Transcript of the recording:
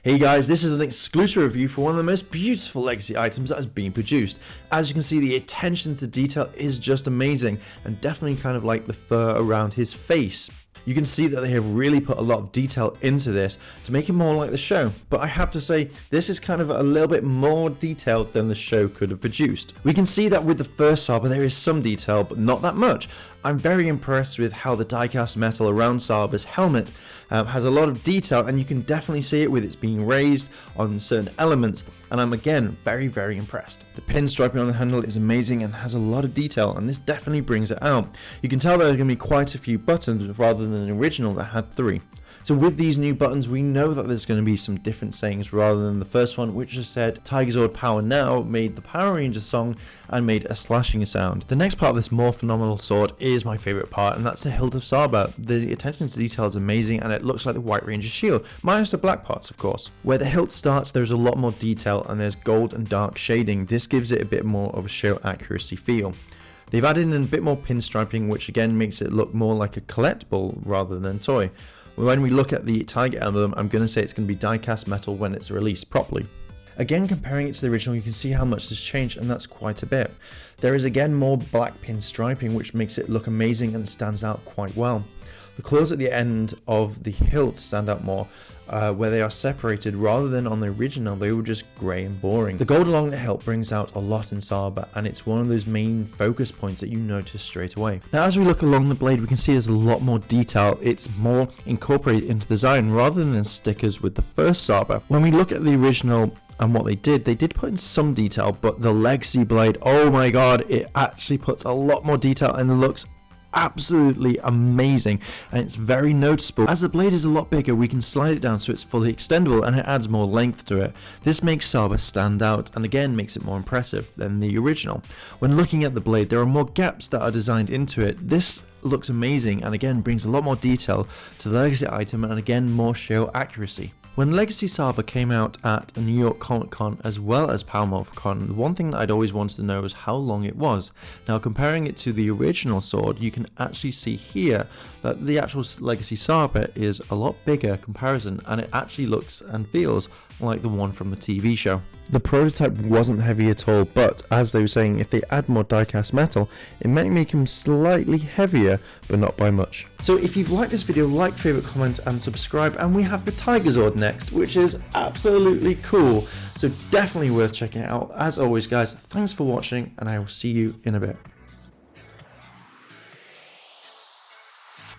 Hey guys, this is an exclusive review for one of the most beautiful Legacy items that has been produced. As you can see, the attention to detail is just amazing, and definitely kind of like the fur around his face. You can see that they have really put a lot of detail into this to make it more like the show, but I have to say this is kind of a little bit more detailed than the show could have produced. We can see that with the first Saba there is some detail, but not that much. I'm very impressed with how the diecast metal around Saba's helmet has a lot of detail, and you can definitely see it with its being raised on certain elements, and I'm again very impressed. The pinstriping on the handle is amazing and has a lot of detail, and this definitely brings it out. You can tell there are going to be quite a few buttons rather than the original that had 3. So with these new buttons, we know that there's going to be some different sayings rather than the first one, which just said Tigerzord Power Now, made the Power Rangers song and made a slashing sound. The next part of this more phenomenal sword is my favourite part, and that's the hilt of Saba. The attention to detail is amazing, and it looks like the White Ranger shield, minus the black parts of course. Where the hilt starts, there's a lot more detail and there's gold and dark shading. This gives it a bit more of a show accuracy feel. They've added in a bit more pinstriping, which again makes it look more like a collectible rather than toy. When we look at the Tiger emblem, I'm going to say it's going to be diecast metal when it's released properly. Again, comparing it to the original, you can see how much has changed, and that's quite a bit. There is again more black pinstriping, which makes it look amazing and stands out quite well. The claws at the end of the hilt stand out more, where they are separated rather than on the original they were just grey and boring. The gold along the hilt brings out a lot in Saba, and it's one of those main focus points that you notice straight away. Now as we look along the blade, we can see there's a lot more detail. It's more incorporated into the design rather than stickers with the first Saba. When we look at the original and what they did put in some detail, but the Legacy blade, oh my god, it actually puts a lot more detail and looks absolutely amazing, and it's very noticeable. As the blade is a lot bigger, we can slide it down so it's fully extendable, and it adds more length to it. This makes Saba stand out and again makes it more impressive than the original. When looking at the blade, there are more gaps that are designed into it. This looks amazing and again brings a lot more detail to the Legacy item, and again more show accuracy. When Legacy Saba came out at New York Comic Con as well as Power Morphicon, the one thing that I'd always wanted to know was how long it was. Now comparing it to the original sword, you can actually see here that the actual Legacy Saba is a lot bigger comparison, and it actually looks and feels like the one from the TV show. The prototype wasn't heavy at all, but as they were saying, if they add more diecast metal, it might make him slightly heavier, but not by much. So if you've liked this video, like, favourite, comment and subscribe, and we have the Tigerzord next, which is absolutely cool, so definitely worth checking it out. As always guys, thanks for watching, and I will see you in a bit.